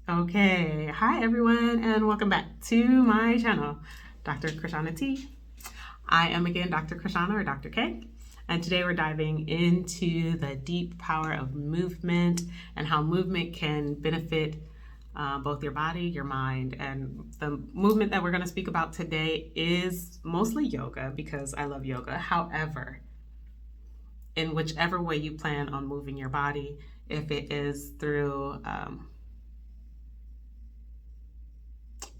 Okay, hi everyone, and welcome back to my channel, Dr. Krishana T. I am again Dr. Krishana or Dr. K, and today we're diving into the deep power of movement and how movement can benefit both your body, your mind, and the movement that we're going to speak about today is mostly yoga because I love yoga. However, in whichever way you plan on moving your body, if it is through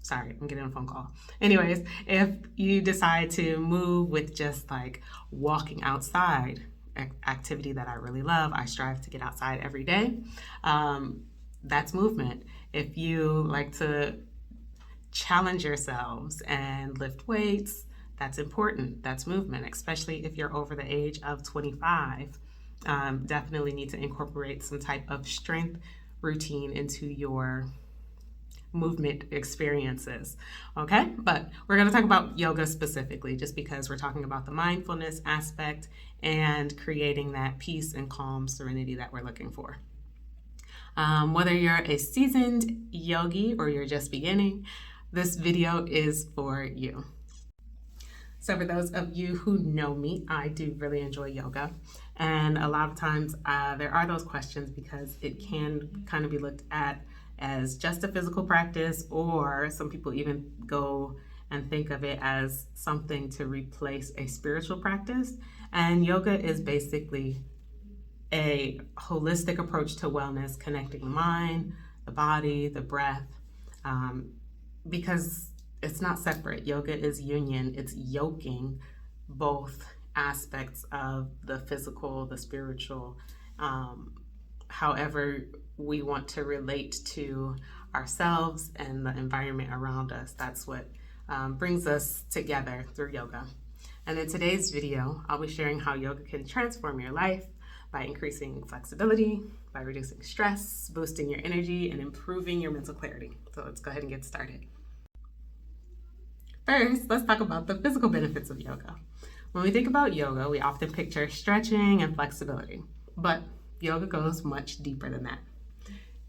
sorry, I'm getting a phone call. Anyways, if you decide to move with just like walking outside, activity that I really love, I strive to get outside every day. That's movement. If you like to challenge yourselves and lift weights, that's important. That's movement, especially if you're over the age of 25. Definitely need to incorporate some type of strength routine into your movement experiences. Okay, but we're going to talk about yoga specifically just because we're talking about the mindfulness aspect and creating that peace and calm serenity that we're looking for. Whether you're a seasoned yogi or you're just beginning, this video is for you. So for those of you who know me, I do really enjoy yoga. And a lot of times there are those questions because it can kind of be looked at as just a physical practice, or some people even go and think of it as something to replace a spiritual practice. And yoga is basically a holistic approach to wellness, connecting the mind, the body, the breath, because it's not separate. Yoga is union. It's yoking both aspects of the physical, the spiritual, however we want to relate to ourselves and the environment around us. That's what brings us together through yoga. And in today's video, I'll be sharing how yoga can transform your life by increasing flexibility, by reducing stress, boosting your energy, and improving your mental clarity. So let's go ahead and get started. First, let's talk about the physical benefits of yoga. When we think about yoga, we often picture stretching and flexibility, but yoga goes much deeper than that.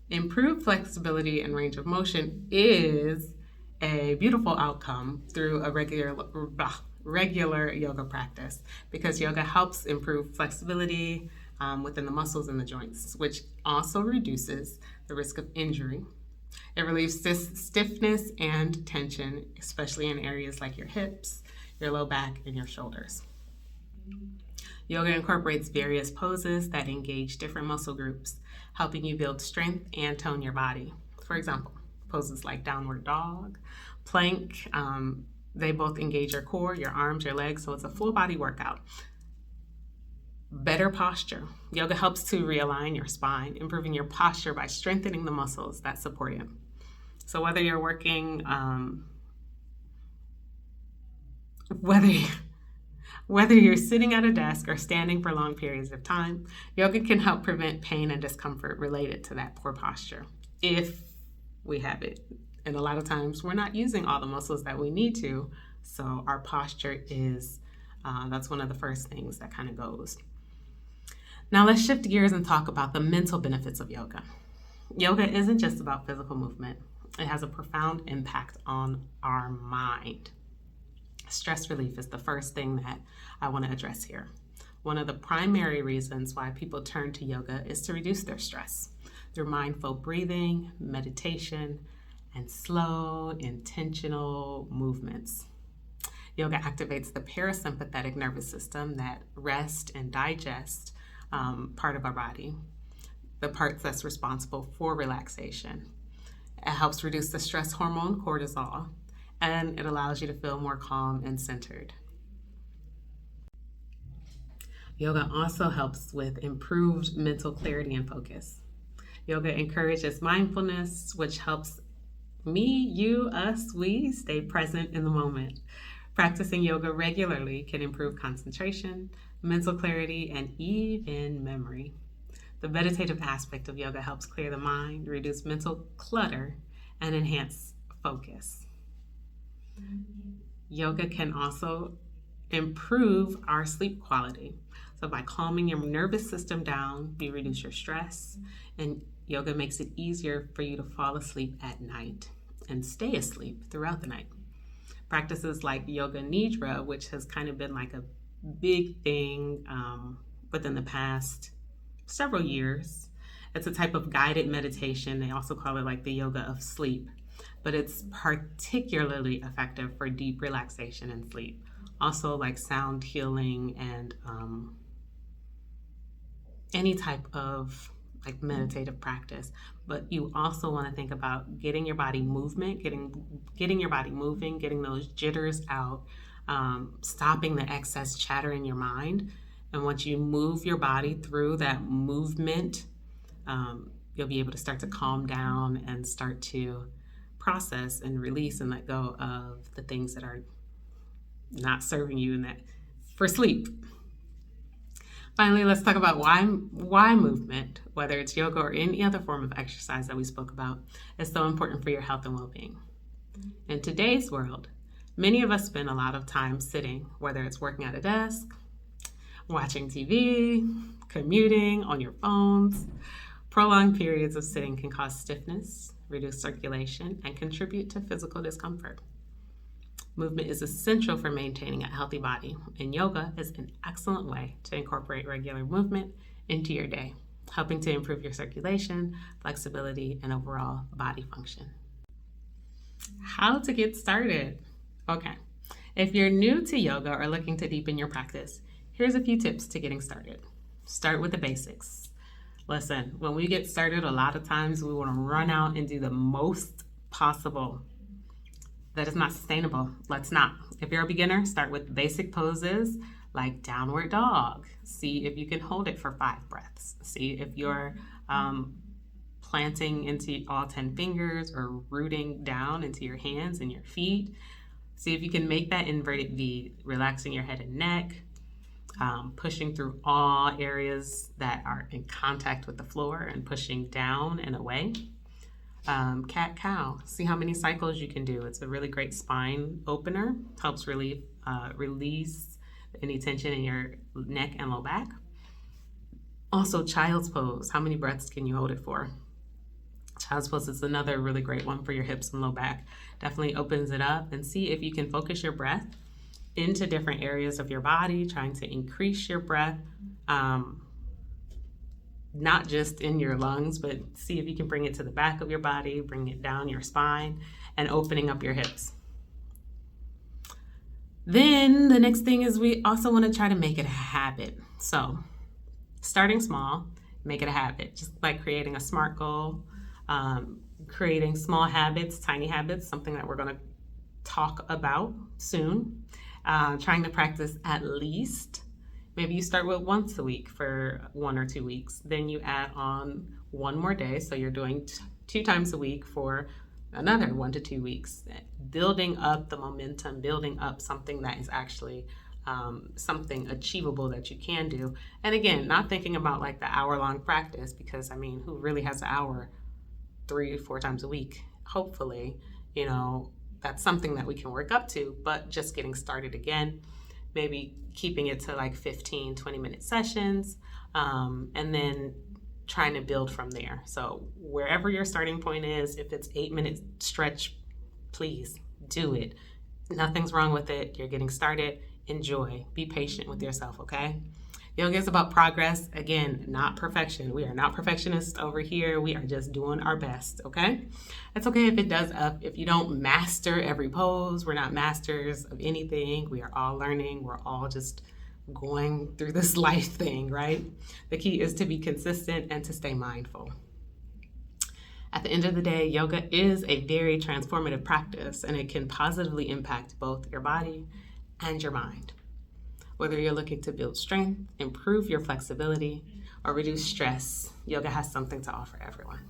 Improved flexibility and range of motion is a beautiful outcome through a regular yoga practice, because yoga helps improve flexibility within the muscles and the joints, which also reduces the risk of injury. It relieves stiffness and tension, especially in areas like your hips, your low back, and your shoulders. Yoga incorporates various poses that engage different muscle groups, helping you build strength and tone your body. For example, poses like downward dog, plank, they both engage your core, your arms, your legs, so it's a full body workout. Better posture. Yoga helps to realign your spine, improving your posture by strengthening the muscles that support it. So whether you're working, whether you're sitting at a desk or standing for long periods of time, yoga can help prevent pain and discomfort related to that poor posture, if we have it. And a lot of times we're not using all the muscles that we need to, so our posture is, that's one of the first things that kind of goes. Now let's shift gears and talk about the mental benefits of yoga. Yoga isn't just about physical movement. It has a profound impact on our mind. Stress relief is the first thing that I want to address here. One of the primary reasons why people turn to yoga is to reduce their stress through mindful breathing, meditation, and slow, intentional movements. Yoga activates the parasympathetic nervous system, that rest and digest part of our body, the part that's responsible for relaxation. It helps reduce the stress hormone cortisol, and it allows you to feel more calm and centered. Yoga also helps with improved mental clarity and focus. Yoga encourages mindfulness, which helps me, you, us, we stay present in the moment. Practicing yoga regularly can improve concentration, mental clarity, and even memory. The meditative aspect of yoga helps clear the mind, reduce mental clutter, and enhance focus. Yoga can also improve our sleep quality. So by calming your nervous system down, you reduce your stress and yoga makes it easier for you to fall asleep at night and stay asleep throughout the night. Practices like yoga nidra, which has kind of been like a big thing within the past several years. It's a type of guided meditation. They also call it like the yoga of sleep, but it's particularly effective for deep relaxation and sleep. Also like sound healing and any type of like meditative practice. But you also want to think about getting your body movement, getting your body moving, getting those jitters out, stopping the excess chatter in your mind. And once you move your body through that movement, you'll be able to start to calm down and start to process and release and let go of the things that are not serving you in that for sleep. Finally, let's talk about why movement, whether it's yoga or any other form of exercise that we spoke about, is so important for your health and well-being. In today's world, many of us spend a lot of time sitting, whether it's working at a desk, watching TV, commuting, on your phones. Prolonged periods of sitting can cause stiffness, reduce circulation, and contribute to physical discomfort. Movement is essential for maintaining a healthy body, and yoga is an excellent way to incorporate regular movement into your day, helping to improve your circulation, flexibility, and overall body function. How to get started? Okay, if you're new to yoga or looking to deepen your practice, here's a few tips to getting started. Start with the basics. Listen, when we get started, a lot of times we want to run out and do the most possible. That is not sustainable. Let's not. If you're a beginner, start with basic poses like downward dog. See if you can hold it for 5 breaths. See if you're planting into all 10 fingers or rooting down into your hands and your feet. See if you can make that inverted V, relaxing your head and neck, pushing through all areas that are in contact with the floor and pushing down and away. Cat-cow. See how many cycles you can do. It's a really great spine opener. Helps release any tension in your neck and low back. Also, child's pose. How many breaths can you hold it for? Child's pose is another really great one for your hips and low back. Definitely opens it up, and see if you can focus your breath into different areas of your body, trying to increase your breath. Not just in your lungs, but see if you can bring it to the back of your body, bring it down your spine, and opening up your hips. Then the next thing is we also want to try to make it a habit. So starting small, make it a habit, just like creating a SMART goal, creating small habits, tiny habits, something that we're going to talk about soon. Trying to practice at least. Maybe you start with once a week for 1 or 2 weeks. Then you add on 1 more day. So you're doing 2 times a week for another 1 to 2 weeks. Building up the momentum, building up something that is actually something achievable that you can do. And again, not thinking about like the hour-long practice, because I mean, who really has an hour 3 to 4 times a week? Hopefully, that's something that we can work up to, but just getting started again. Maybe keeping it to like 15, 20-minute sessions, and then trying to build from there. So wherever your starting point is, if it's 8-minute stretch, please do it. Nothing's wrong with it. You're getting started. Enjoy. Be patient with yourself, okay? Yoga is about progress. Again, not perfection. We are not perfectionists over here. We are just doing our best, okay? It's okay if it does up. If you don't master every pose, we're not masters of anything. We are all learning. We're all just going through this life thing, right? The key is to be consistent and to stay mindful. At the end of the day, yoga is a very transformative practice, and it can positively impact both your body and your mind. Whether you're looking to build strength, improve your flexibility, or reduce stress, yoga has something to offer everyone.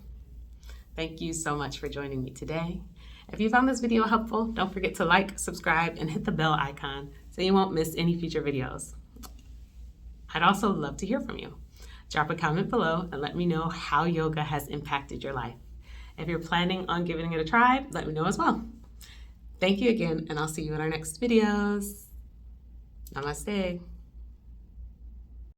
Thank you so much for joining me today. If you found this video helpful, don't forget to like, subscribe, and hit the bell icon so you won't miss any future videos. I'd also love to hear from you. Drop a comment below and let me know how yoga has impacted your life. If you're planning on giving it a try, let me know as well. Thank you again, and I'll see you in our next videos. Namaste.